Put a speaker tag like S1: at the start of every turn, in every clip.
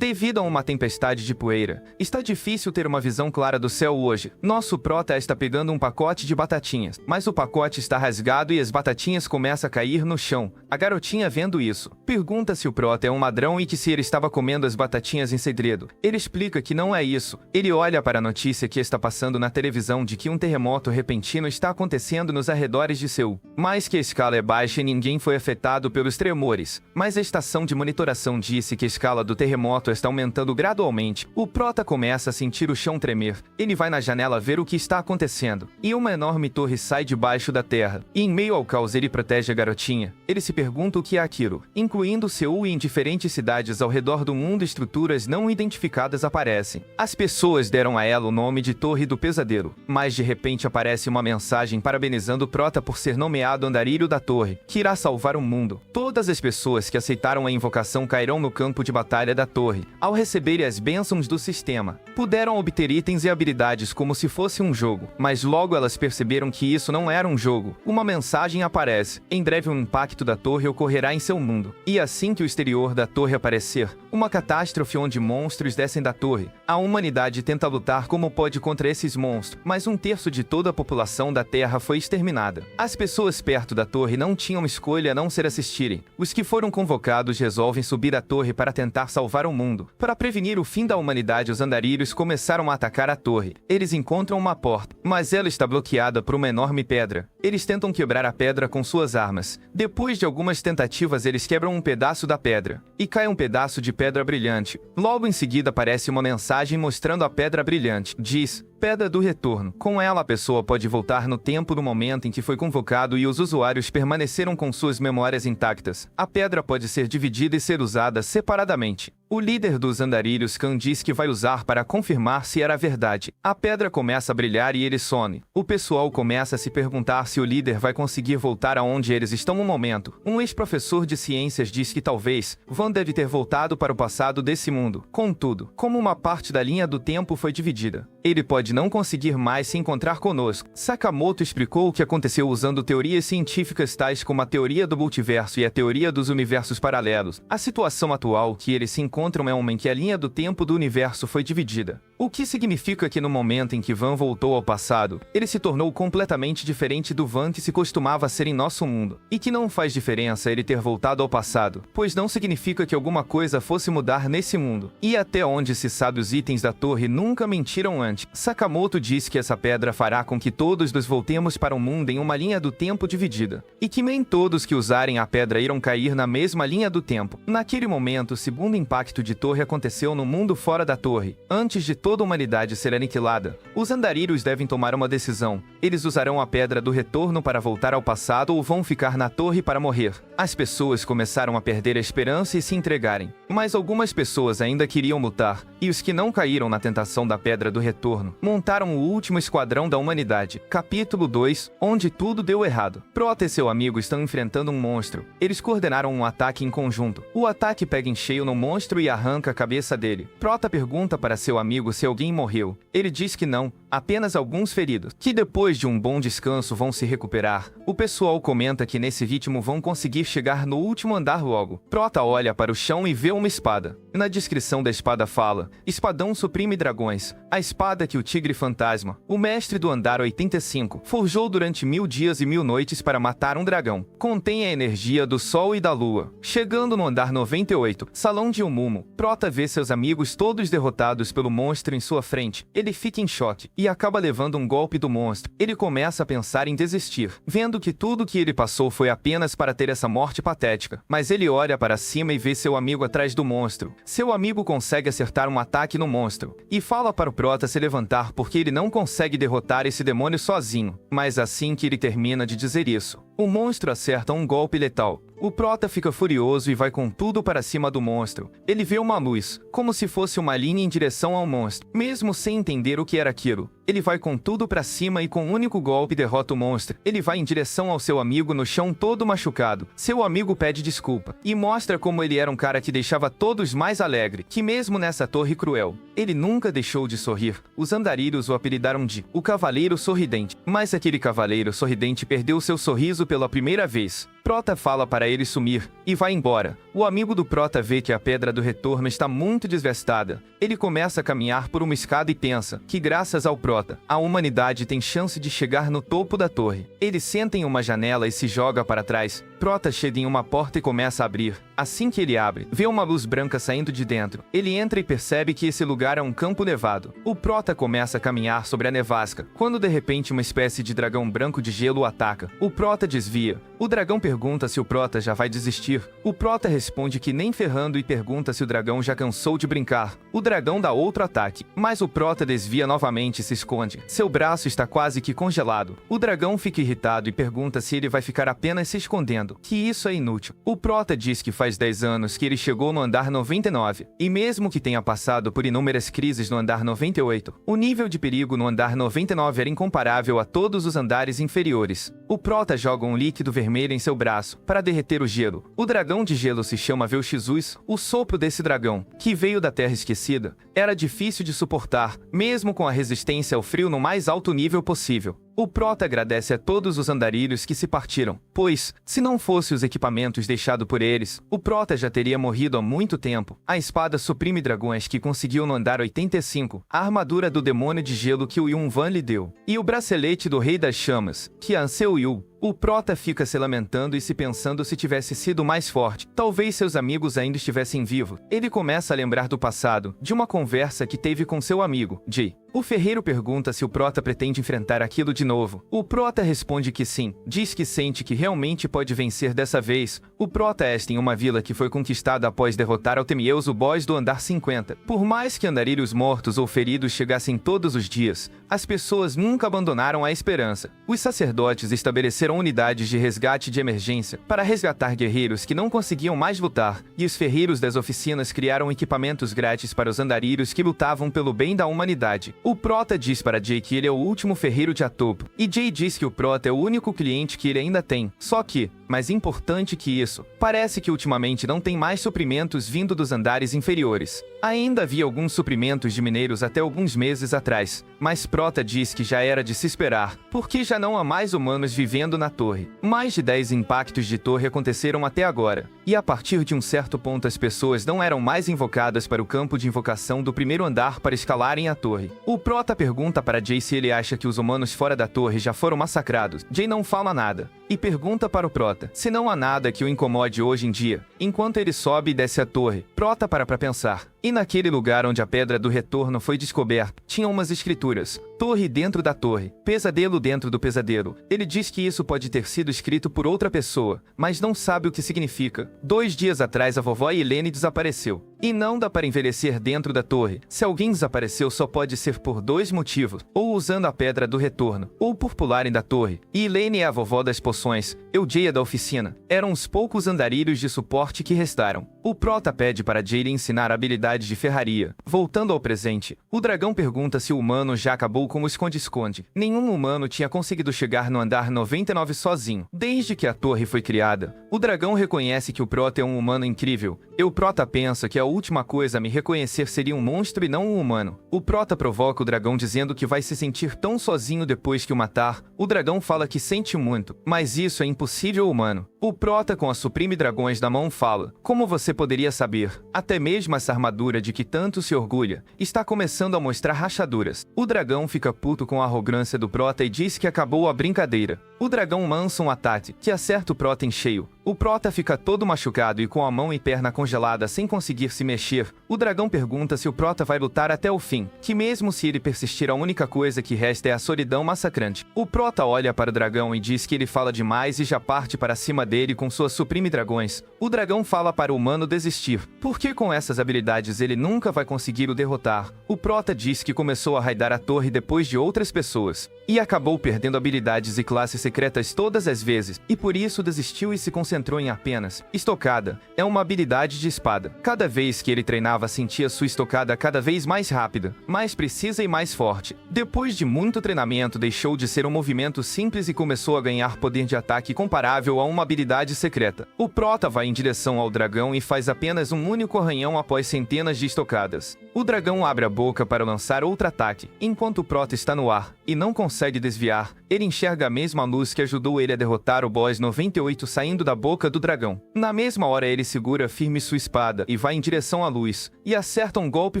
S1: Devido a uma tempestade de poeira, está difícil ter uma visão clara do céu hoje. Nosso prota está pegando um pacote de batatinhas, mas o pacote está rasgado e as batatinhas começam a cair no chão. A garotinha vendo isso, pergunta se o prota é um ladrão e que se ele estava comendo as batatinhas em segredo. Ele explica que não é isso. Ele olha para a notícia que está passando na televisão de que um terremoto repentino está acontecendo nos arredores de Seul, mas que a escala é baixa e ninguém foi afetado pelos tremores. Mas a estação de monitoração disse que a escala do terremoto está aumentando gradualmente. O prota começa a sentir o chão tremer. Ele vai na janela ver o que está acontecendo. E uma enorme torre sai debaixo da terra. E em meio ao caos ele protege a garotinha. Ele se pergunta o que é aquilo. Incluindo Seul e em diferentes cidades ao redor do mundo, estruturas não identificadas aparecem. As pessoas deram a ela o nome de Torre do Pesadelo. Mas de repente aparece uma mensagem parabenizando o prota por ser nomeado andarilho da torre, que irá salvar o mundo. Todas as pessoas que aceitaram a invocação cairão no campo de batalha da torre. Ao receberem as bênçãos do sistema, puderam obter itens e habilidades como se fosse um jogo, mas logo elas perceberam que isso não era um jogo. Uma mensagem aparece: em breve um impacto da torre ocorrerá em seu mundo. E assim que o exterior da torre aparecer, uma catástrofe onde monstros descem da torre. A humanidade tenta lutar como pode contra esses monstros, mas um terço de toda a população da Terra foi exterminada. As pessoas perto da torre não tinham escolha a não ser assistirem. Os que foram convocados resolvem subir a torre para tentar salvar o mundo. Para prevenir o fim da humanidade, os andarilhos começaram a atacar a torre. Eles encontram uma porta, mas ela está bloqueada por uma enorme pedra. Eles tentam quebrar a pedra com suas armas. Depois de algumas tentativas, eles quebram um pedaço da pedra, e cai um pedaço de pedra brilhante. Logo em seguida aparece uma mensagem mostrando a pedra brilhante. Diz: Pedra do Retorno. Com ela a pessoa pode voltar no tempo do momento em que foi convocado e os usuários permaneceram com suas memórias intactas. A pedra pode ser dividida e ser usada separadamente. O líder dos andarilhos, Khan, diz que vai usar para confirmar se era verdade. A pedra começa a brilhar e ele some. O pessoal começa a se perguntar se o líder vai conseguir voltar aonde eles estão no momento. Um ex-professor de ciências diz que talvez Van deve ter voltado para o passado desse mundo. Contudo, como uma parte da linha do tempo foi dividida, ele pode não conseguir mais se encontrar conosco. Sakamoto explicou o que aconteceu usando teorias científicas tais como a teoria do multiverso e a teoria dos universos paralelos. A situação atual que eles se encontram é uma em que a linha do tempo do universo foi dividida. O que significa que no momento em que Van voltou ao passado, ele se tornou completamente diferente do Van que se costumava ser em nosso mundo. E que não faz diferença ele ter voltado ao passado, pois não significa que alguma coisa fosse mudar nesse mundo. E até onde se sabe, os itens da torre nunca mentiram antes. Sakamoto diz que essa pedra fará com que todos nos voltemos para o mundo em uma linha do tempo dividida. E que nem todos que usarem a pedra irão cair na mesma linha do tempo. Naquele momento, o segundo impacto de torre aconteceu no mundo fora da torre. Antes de toda a humanidade ser aniquilada, os andarilhos devem tomar uma decisão. Eles usarão a pedra do retorno para voltar ao passado ou vão ficar na torre para morrer. As pessoas começaram a perder a esperança e se entregarem. Mas algumas pessoas ainda queriam lutar, e os que não caíram na tentação da pedra do retorno montaram o último esquadrão da humanidade. Capítulo 2, onde tudo deu errado. Prota e seu amigo estão enfrentando um monstro. Eles coordenaram um ataque em conjunto. O ataque pega em cheio no monstro e arranca a cabeça dele. Prota pergunta para seu amigo se alguém morreu. Ele diz que não, apenas alguns feridos, que depois de um bom descanso vão se recuperar. O pessoal comenta que nesse ritmo vão conseguir chegar no último andar logo. Prota olha para o chão e vê uma espada. Na descrição da espada fala: espadão suprime dragões. A espada que o tigre fantasma, o mestre do andar 85, forjou durante 1000 dias e 1000 noites para matar um dragão. Contém a energia do sol e da lua. Chegando no andar 98, salão de Umumo, Prota vê seus amigos todos derrotados pelo monstro em sua frente. Ele fica em choque e acaba levando um golpe do monstro. Ele começa a pensar em desistir, vendo que tudo que ele passou foi apenas para ter essa morte patética. Mas ele olha para cima e vê seu amigo atrás do monstro. Seu amigo consegue acertar um ataque no monstro e fala para o Prota se levantar porque ele não consegue derrotar esse demônio sozinho. Mas assim que ele termina de dizer isso, o monstro acerta um golpe letal. O Prota fica furioso e vai com tudo para cima do monstro. Ele vê uma luz, como se fosse uma linha em direção ao monstro. Mesmo sem entender o que era aquilo, Ele vai com tudo pra cima e com um único golpe derrota o monstro. Ele vai em direção ao seu amigo no chão todo machucado. Seu amigo pede desculpa e mostra como ele era um cara que deixava todos mais alegre, que mesmo nessa torre cruel, ele nunca deixou de sorrir. Os andarilhos o apelidaram de o Cavaleiro Sorridente. Mas aquele Cavaleiro Sorridente perdeu seu sorriso pela primeira vez. Prota fala para ele sumir e vai embora. O amigo do Prota vê que a Pedra do Retorno está muito desgastada. Ele começa a caminhar por uma escada e pensa que graças ao Prota, a humanidade tem chance de chegar no topo da torre. Ele senta em uma janela e se joga para trás. Prota chega em uma porta e começa a abrir. Assim que ele abre, vê uma luz branca saindo de dentro. Ele entra e percebe que esse lugar é um campo nevado. O Prota começa a caminhar sobre a nevasca, quando de repente uma espécie de dragão branco de gelo o ataca. O Prota desvia. O dragão pergunta se o Prota já vai desistir. O Prota responde que nem ferrando e pergunta se o dragão já cansou de brincar. O dragão dá outro ataque, mas o Prota desvia novamente e se esconde. Seu braço está quase que congelado. O dragão fica irritado e pergunta se ele vai ficar apenas se escondendo, que isso é inútil. O Prota diz que faz 10 anos que ele chegou no andar 99, e mesmo que tenha passado por inúmeras crises no andar 98, o nível de perigo no andar 99 era incomparável a todos os andares inferiores. O Prota joga um líquido vermelho em seu braço para derreter o gelo. O dragão de gelo se chama Vel'Xizus. O sopro desse dragão, que veio da Terra Esquecida, era difícil de suportar, mesmo com a resistência ao frio no mais alto nível possível. O Prota agradece a todos os andarilhos que se partiram, pois, se não fosse os equipamentos deixados por eles, o Prota já teria morrido há muito tempo. A espada suprime dragões que conseguiu no andar 85, a armadura do demônio de gelo que o Yun-Van lhe deu, e o bracelete do Rei das Chamas, que Anseu Yu. O Prota fica se lamentando e se pensando se tivesse sido mais forte. Talvez seus amigos ainda estivessem vivos. Ele começa a lembrar do passado, de uma conversa que teve com seu amigo, Jay. O ferreiro pergunta se o Prota pretende enfrentar aquilo de novo. O Prota responde que sim. Diz que sente que realmente pode vencer dessa vez. O Prota está em uma vila que foi conquistada após derrotar Altemieus, o boss do andar 50. Por mais que andarilhos mortos ou feridos chegassem todos os dias, as pessoas nunca abandonaram a esperança. Os sacerdotes estabeleceram unidades de resgate de emergência para resgatar guerreiros que não conseguiam mais lutar, e os ferreiros das oficinas criaram equipamentos grátis para os andarilhos que lutavam pelo bem da humanidade. O Prota diz para Jay que ele é o último ferreiro de Atopo, e Jay diz que o Prota é o único cliente que ele ainda tem. Só que, mais importante que isso, parece que ultimamente não tem mais suprimentos vindo dos andares inferiores. Ainda havia alguns suprimentos de mineiros até alguns meses atrás, mas Prota diz que já era de se esperar, porque já não há mais humanos vivendo na torre. Mais de 10 impactos de torre aconteceram até agora, e a partir de um certo ponto as pessoas não eram mais invocadas para o campo de invocação do primeiro andar para escalarem a torre. O Prota pergunta para Jay se ele acha que os humanos fora da torre já foram massacrados. Jay não fala nada, e pergunta para o Prota se não há nada que o incomode hoje em dia. Enquanto ele sobe e desce a torre, Prota para pensar. E naquele lugar onde a Pedra do Retorno foi descoberta, tinha umas escrituras. Torre dentro da torre, pesadelo dentro do pesadelo. Ele diz que isso pode ter sido escrito por outra pessoa, mas não sabe o que significa. 2 dias atrás a vovó Helene desapareceu. E não dá para envelhecer dentro da torre. Se alguém desapareceu só pode ser por 2 motivos, ou usando a Pedra do Retorno, ou por pularem da torre. E Helene é a vovó das poções, Eugeia da oficina. Eram os poucos andarilhos de suporte que restaram. O Prota pede para Jay ensinar habilidades de ferraria. Voltando ao presente, o dragão pergunta se o humano já acabou com o esconde-esconde. Nenhum humano tinha conseguido chegar no andar 99 sozinho. Desde que a torre foi criada, o dragão reconhece que o Prota é um humano incrível. E o Prota pensa que a última coisa a me reconhecer seria um monstro e não um humano. O Prota provoca o dragão dizendo que vai se sentir tão sozinho depois que o matar. O dragão fala que sente muito, mas isso é impossível humano. O Prota, com a Supreme Dragões na mão, fala: como você poderia saber? Até mesmo essa armadura de que tanto se orgulha está começando a mostrar rachaduras. O dragão fica puto com a arrogância do Prota e diz que acabou a brincadeira. O dragão lança um ataque que acerta o Prota em cheio. O Prota fica todo machucado e com a mão e perna congelada sem conseguir se mexer. O dragão pergunta se o Prota vai lutar até o fim, que mesmo se ele persistir a única coisa que resta é a solidão massacrante. O Prota olha para o dragão e diz que ele fala demais e já parte para cima dele com suas Supreme Dragões. O dragão fala para o humano desistir, porque com essas habilidades ele nunca vai conseguir o derrotar. O Prota diz que começou a raidar a torre depois de outras pessoas, e acabou perdendo habilidades e classes secretas todas as vezes, e por isso desistiu e se concentrou concentrou em apenas estocada. É uma habilidade de espada. Cada vez que ele treinava, sentia sua estocada cada vez mais rápida, mais precisa e mais forte. Depois de muito treinamento, deixou de ser um movimento simples e começou a ganhar poder de ataque comparável a uma habilidade secreta. O prota vai em direção ao dragão e faz apenas um único arranhão após centenas de estocadas. O dragão abre a boca para lançar outro ataque. Enquanto o prota está no ar e não consegue desviar, ele enxerga a mesma luz que ajudou ele a derrotar o boss 98 saindo da boca do dragão. Na mesma hora, ele segura firme sua espada e vai em direção à luz, e acerta um golpe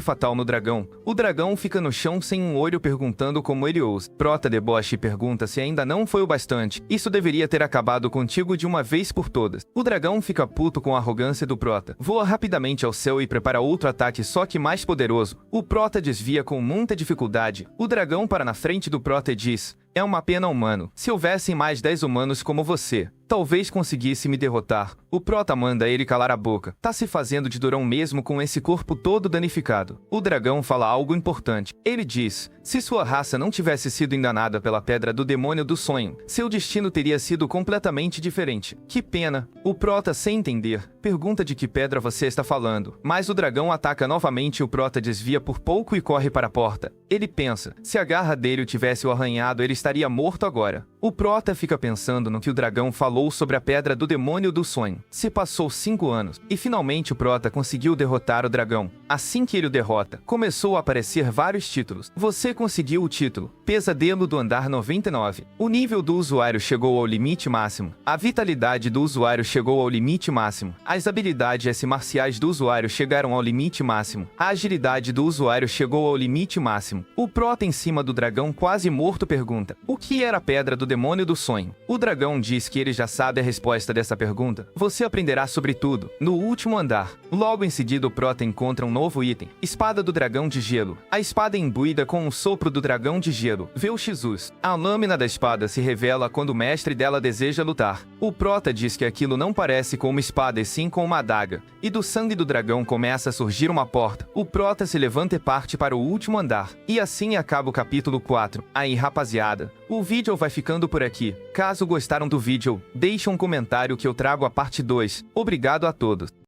S1: fatal no dragão. O dragão fica no chão sem um olho, perguntando como ele ousa. Prota debocha e pergunta se ainda não foi o bastante. Isso deveria ter acabado contigo de uma vez por todas. O dragão fica puto com a arrogância do prota. Voa rapidamente ao céu e prepara outro ataque, só que mais poderoso. O prota desvia com muita dificuldade. O dragão para na frente do prota e diz: "É uma pena, humano. Se houvessem mais 10 humanos como você, talvez conseguisse me derrotar." O prota manda ele calar a boca. Tá se fazendo de durão mesmo com esse corpo todo danificado. O dragão fala algo importante. Ele diz: "Se sua raça não tivesse sido enganada pela pedra do demônio do sonho, seu destino teria sido completamente diferente." Que pena. O prota, sem entender, pergunta de que pedra você está falando. Mas o dragão ataca novamente e o prota desvia por pouco e corre para a porta. Ele pensa: se a garra dele o tivesse o arranhado, ele estaria morto agora. O prota fica pensando no que o dragão falou sobre a pedra do demônio do sonho. Se passou 5 anos, e finalmente o prota conseguiu derrotar o dragão. Assim que ele o derrota, começou a aparecer vários títulos. Você conseguiu o título Pesadelo do Andar 99. O nível do usuário chegou ao limite máximo. A vitalidade do usuário chegou ao limite máximo. As habilidades S marciais do usuário chegaram ao limite máximo. A agilidade do usuário chegou ao limite máximo. O prota em cima do dragão quase morto pergunta: o que era a pedra do demônio do sonho? O dragão diz que ele já sabe a resposta dessa pergunta. Você aprenderá sobre tudo no último andar. Logo em seguida, o prota encontra um novo item: Espada do Dragão de Gelo. A espada é imbuída com o sopro do dragão de gelo. Vê o Jesus. A lâmina da espada se revela quando o mestre dela deseja lutar. O prota diz que aquilo não parece com uma espada e sim com uma adaga. E do sangue do dragão começa a surgir uma porta. O prota se levanta e parte para o último andar. E assim acaba o capítulo 4. Aí, rapaziada, o vídeo vai ficando por aqui. Caso gostaram do vídeo, deixe um comentário que eu trago a parte 2. Obrigado a todos.